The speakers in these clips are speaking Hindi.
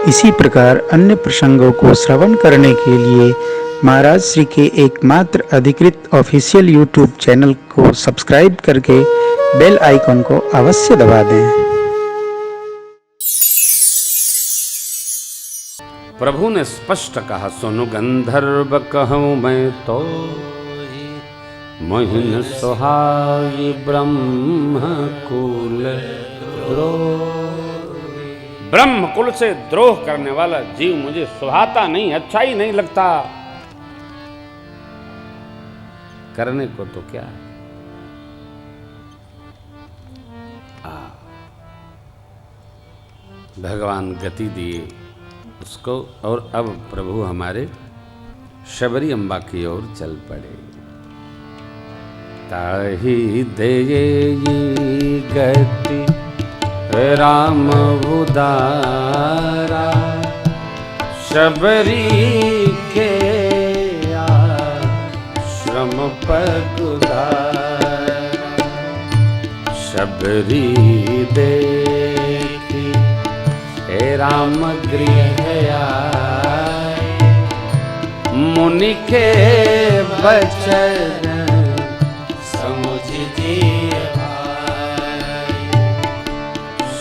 इसी प्रकार अन्य प्रसंगों को श्रवण करने के लिए महाराज श्री के एकमात्र अधिकृत ऑफिशियल यूट्यूब चैनल को सब्सक्राइब करके बेल आइकन को अवश्य दबा दें। प्रभु ने स्पष्ट कहा, सुनु गंधर्व कहूँ मैं तो मोहिन सुहाई ब्रह्म कुल द्रोह। ब्रह्म कुल से द्रोह करने वाला जीव मुझे सुहाता नहीं, अच्छा ही नहीं लगता। करने को तो क्या है। भगवान गति दिए उसको, और अब प्रभु हमारे शबरी अम्बा की ओर चल पड़े। ताही दे गति राम उदारा, शबरी के आश्रम पग उधारा। शबरी देखी हे राम गृह आए, मुनि के बचन समुझ जिए भाई।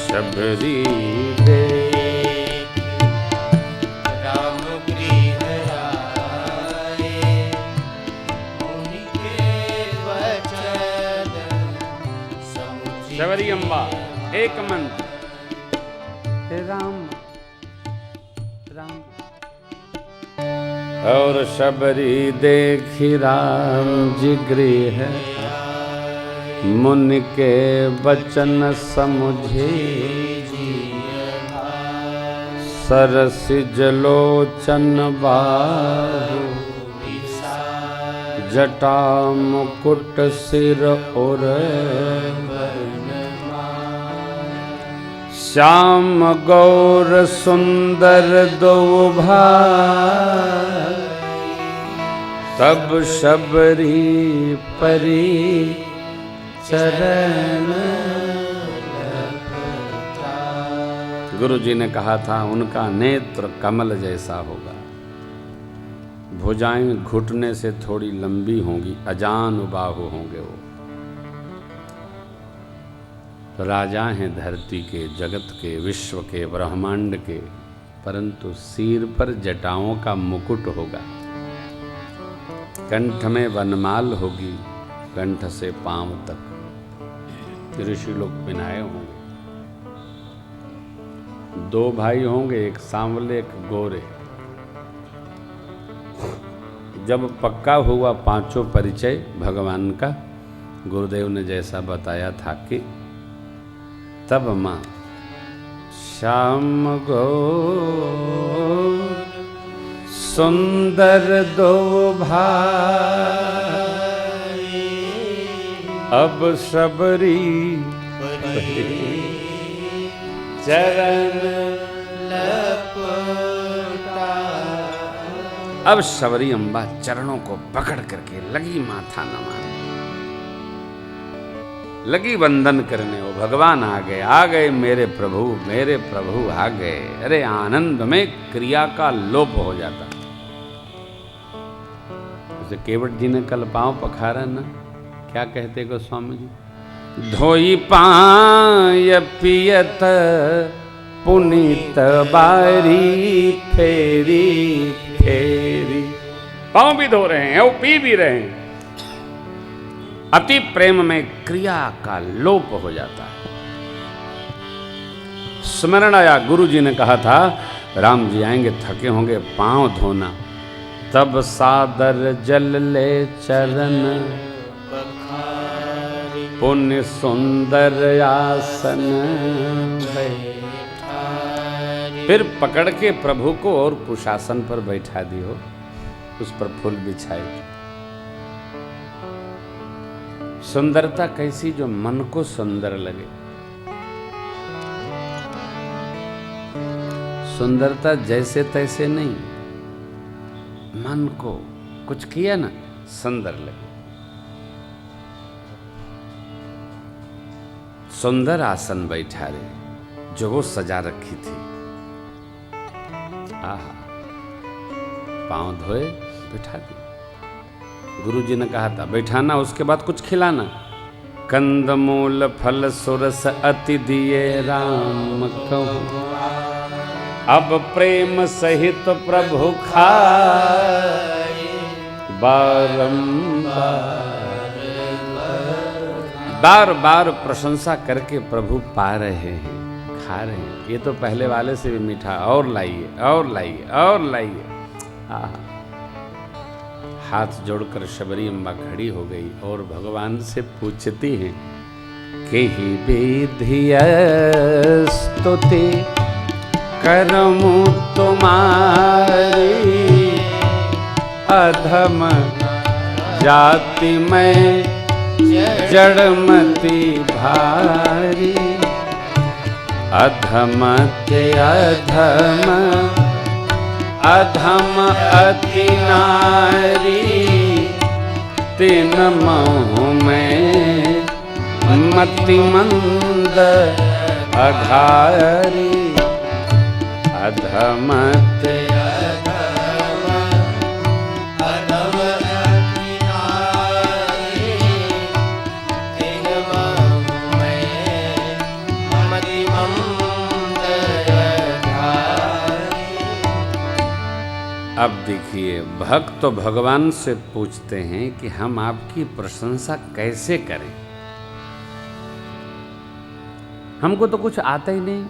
शबरी देखी राम गृह आए, मुनि के बचन समुझ। शबरी अम्बा एक मंत्र, राम राम। और शबरी देखी राम जी गृह, मुनि के बचन समुझे। सरसिज लोचन बाहु, जटा मुकुट सिर और श्याम गौर सुंदर दो भाई। तब शबरी परी चरण। गुरु जी ने कहा था उनका नेत्र कमल जैसा होगा, भुजाएं घुटने से थोड़ी लंबी होंगी, अजान बाहु होंगे वो। राजा हैं धरती के, जगत के, विश्व के, ब्रह्मांड के, परंतु सिर पर जटाओं का मुकुट होगा, कंठ में वनमाल होगी, कंठ से पांव तक ऋषि लोग पहनाए होंगे। दो भाई होंगे, एक सांवले एक गोरे। जब पक्का हुआ पांचों परिचय भगवान का, गुरुदेव ने जैसा बताया था कि तब मां श्याम गौर सुंदर दो भाई। अब शबरी चरण लपटा। अब शबरी अम्बा चरणों को पकड़ करके लगी माथा नमाने, लगी वंदन करने। वो भगवान आ गए मेरे प्रभु आ गए। अरे आनंद में क्रिया का लोप हो जाता। जैसे केवट जी ने कल पांव पखारा ना, क्या कहते गोस्वामी जी, धोई पाय पियत पुनीत बारी फेरी फेरी। पांव भी धो रहे हैं और पी भी रहे हैं। अति प्रेम में क्रिया का लोप हो जाता है। स्मरण आया, गुरु जी ने कहा था राम जी आएंगे, थके होंगे, पांव धोना। तब सादर जल ले चरण, पुण्य सुंदर आसन। फिर पकड़ के प्रभु को और कुशासन पर बैठा दियो, उस पर फूल बिछाए। सुंदरता कैसी, जो मन को सुंदर लगे। सुंदरता जैसे तैसे नहीं, मन को कुछ किया ना सुंदर लगे। सुंदर आसन बैठा रहे, जो वो सजा रखी थी। आहा, पांव धोए, बिठा दिया। गुरुजी ने कहा था बैठाना, उसके बाद कुछ खिलाना। कंदमूल फल सुरस अति दिए राम कहूँ, अब प्रेम सहित प्रभु खाए, बार बार प्रशंसा करके प्रभु पा रहे हैं, खा रहे हैं। ये तो पहले वाले से भी मीठा, और लाइए और लाइए और लाइए। हाथ जोड़कर शबरी अम्बा खड़ी हो गई और भगवान से पूछती हैं कि विधिय स्तुति करमु तुम्हारी, अधम जाति में जड़मती भारी, अधम ते अधम अधम अति नारी, तीन महु में मति मंद अघारी, अधम ते अधम अधम अति नारी, तीन महु में मति मंद अघारी। अब देखिए, भक्त तो भगवान से पूछते हैं कि हम आपकी प्रशंसा कैसे करें, हमको तो कुछ आता ही नहीं।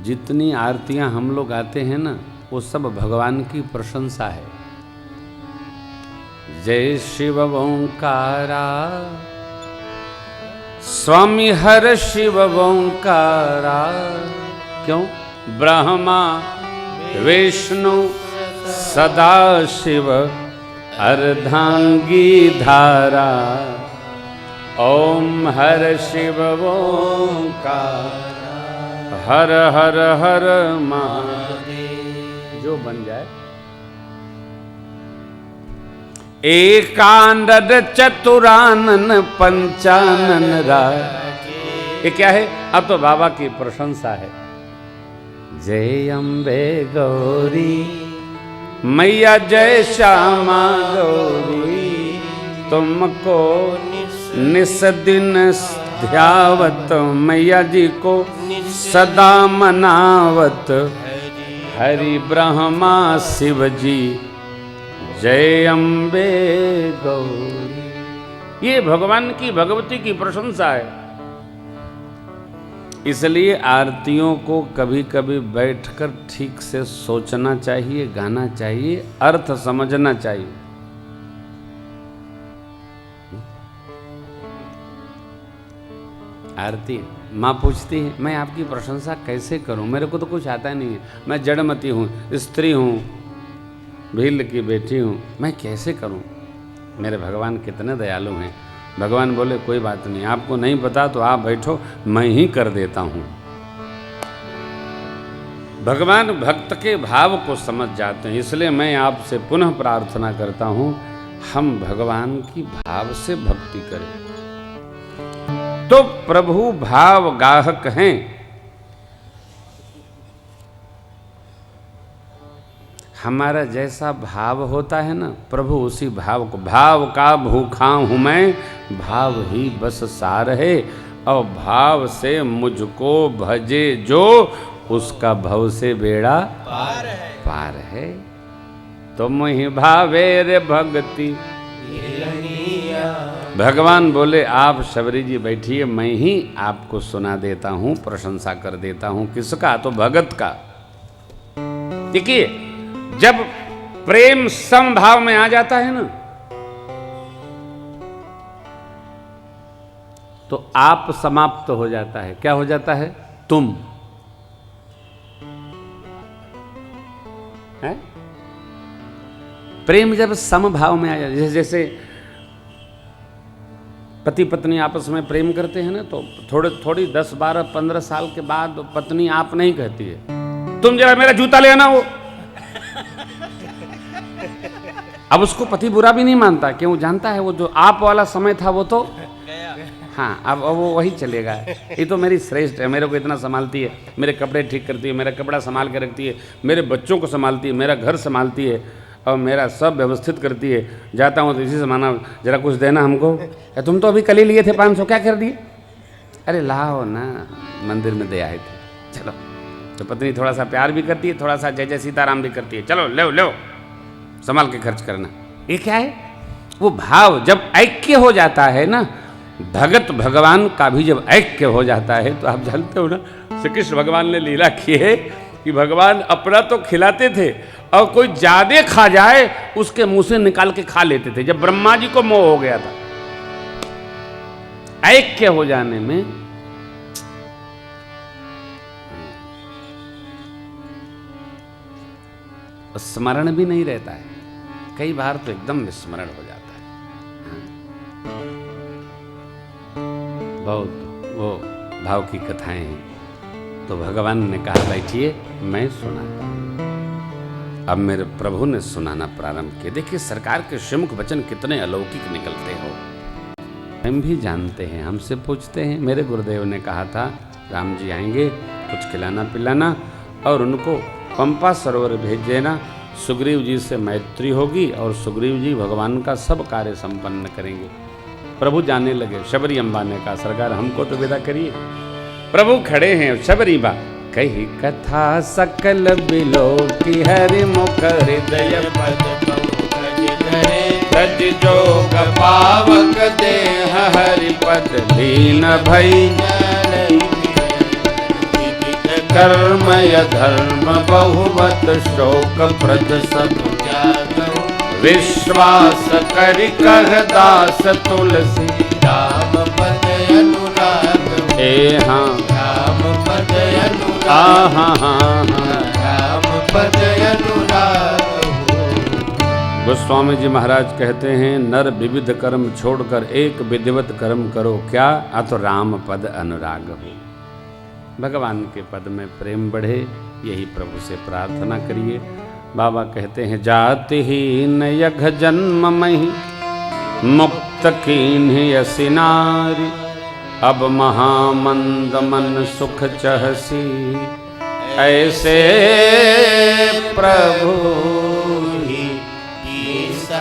जितनी आरतियां हम लोग गाते हैं ना, वो सब भगवान की प्रशंसा है। जय शिव ओंकारा, स्वामी हर शिव ओंकारा। क्यों? ब्रह्मा विष्णु सदा शिव अर्धांगी धारा, ओम हर शिव ओंकार, हर हर हर महादेव। जो बन जाए। एकानन चतुरानन पंचानन राय। ये क्या है? अब तो बाबा की प्रशंसा है। जय अम्बे गौरी मैया, जय श्यामा गौरी, तुमको निस दिन ध्यावत, मैया जी को सदा मनावत, हरि ब्रह्मा शिव जी, जय अम्बे गौरी। ये भगवान की, भगवती की प्रशंसा है। इसलिए आरतियों को कभी कभी बैठकर ठीक से सोचना चाहिए, गाना चाहिए, अर्थ समझना चाहिए। आरती माँ पूछती है मैं आपकी प्रशंसा कैसे करूं, मेरे को तो कुछ आता नहीं है, मैं जड़मती हूँ, स्त्री हूँ, भील की बेटी हूँ, मैं कैसे करूं? मेरे भगवान कितने दयालु हैं। भगवान बोले कोई बात नहीं, आपको नहीं पता तो आप बैठो, मैं ही कर देता हूं। भगवान भक्त के भाव को समझ जाते हैं। इसलिए मैं आपसे पुनः प्रार्थना करता हूं, हम भगवान की भाव से भक्ति करें। तो प्रभु भाव गाहक हैं। हमारा जैसा भाव होता है ना, प्रभु उसी भाव को, भाव का भूखा हूं मैं, भाव ही बस सार है, और भाव से मुझको भजे जो, उसका भव से बेड़ा पार है। तुम ही भावे रे भक्ति। भगवान बोले आप शबरी जी बैठिए, मैं ही आपको सुना देता हूं, प्रशंसा कर देता हूं। किसका? तो भगत का। देखिए, जब प्रेम समभाव में आ जाता है ना, तो आप समाप्त हो जाता है। क्या हो जाता है? तुम है? प्रेम जब समभाव में आ जाता है, जैसे पति पत्नी आपस में प्रेम करते हैं ना, तो थोड़ी 10, 12, 15 साल के बाद पत्नी आप नहीं कहती है, तुम जरा मेरा जूता ले आना। वो अब उसको पति बुरा भी नहीं मानता, क्यों? जानता है वो जो आप वाला समय था वो तो हाँ अब वो वही चलेगा। ये तो मेरी श्रेष्ठ है, मेरे को इतना संभालती है, मेरे कपड़े ठीक करती है, मेरा कपड़ा संभाल के रखती है, मेरे बच्चों को संभालती है, मेरा घर संभालती है और मेरा सब व्यवस्थित करती है। जाता हूँ तो इसी से माना जरा कुछ देना हमको। तुम तो अभी कल ही लिए थे 500, क्या कर दिए? अरे लाओ ना, मंदिर में दे आए थे। चलो, तो पत्नी थोड़ा सा प्यार भी करती है, थोड़ा सा जय जय सीताराम भी करती है। चलो लो लो, संभाल के खर्च करना। ये क्या है? वो भाव जब ऐक्य हो जाता है ना, भगत भगवान का भी जब ऐक्य हो जाता है, तो आप जानते हो ना, श्री कृष्ण भगवान ने लीला की है कि भगवान अपना तो खिलाते थे और कोई ज्यादा खा जाए उसके मुंह से निकाल के खा लेते थे। जब ब्रह्मा जी को मोह हो गया था, ऐक्य हो जाने में स्मरण भी नहीं रहता है, कई बार तो एकदम विस्मरण हो जाता है। बहुत वो भाव की कथाएं हैं। तो भगवान ने कहा बैठिए मैं सुनाता हूं। अब मेरे प्रभु ने सुनाना प्रारंभ किया। देखिए सरकार के श्रीमुख वचन कितने अलौकिक निकलते हो, हम भी जानते हैं। हमसे पूछते हैं, मेरे गुरुदेव ने कहा था राम जी आएंगे, कुछ खिलाना पिलाना और उनको पंपा सरोवर भेज देना। सुग्रीव जी से मैत्री होगी और सुग्रीव जी भगवान का सब कार्य संपन्न करेंगे। प्रभु जाने लगे। शबरी अम्बा ने कहा सरकार हमको तो विदा करिए। प्रभु खड़े हैं। शबरी बा कही कथा सकल बिलो की हरि मुख हृदय पद तज जोग पावक देह हरि पद लीन भई कर्मय धर्म बहुवत शोक प्रद सब विश्वास करि कह दास तुलसी राम पद अनुराग ए हाँ राम पद अनुराग राम पद अनुराग। गोस्वामी जी महाराज कहते हैं नर विविध कर्म छोड़कर एक विधिवत कर्म करो, क्या? अतो राम पद अनुराग हो। भगवान के पद में प्रेम बढ़े, यही प्रभु से प्रार्थना करिए। बाबा कहते हैं जाति ही नयघ जन्म मही मुक्त कीन्हि यसी नारी, अब महामंद मन सुख चहसी ऐसे प्रभु ही ईसा।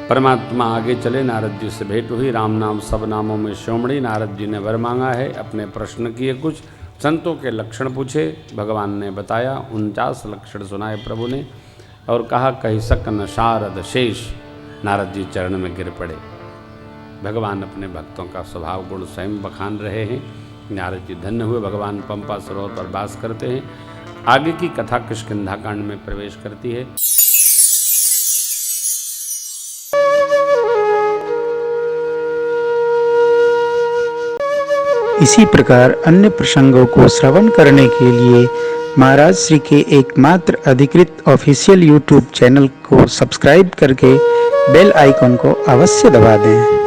परमात्मा आगे चले। नारद जी से भेंट हुई। राम नाम सब नामों में शिरोमणि। नारद जी ने वर मांगा है, अपने प्रश्न किए, कुछ संतों के लक्षण पूछे। भगवान ने बताया, 49 लक्षण सुनाए प्रभु ने और कहा कही सक न शारद शेष। नारद जी चरण में गिर पड़े। भगवान अपने भक्तों का स्वभाव गुण स्वयं बखान रहे हैं। नारद जी धन्य हुए। भगवान पंपा सरोवर पर वास करते हैं। आगे की कथा किष्किंधा कांड में प्रवेश करती है। इसी प्रकार अन्य प्रसंगों को श्रवण करने के लिए महाराज श्री के एकमात्र अधिकृत ऑफिशियल यूट्यूब चैनल को सब्सक्राइब करके बेल आइकॉन को अवश्य दबा दें।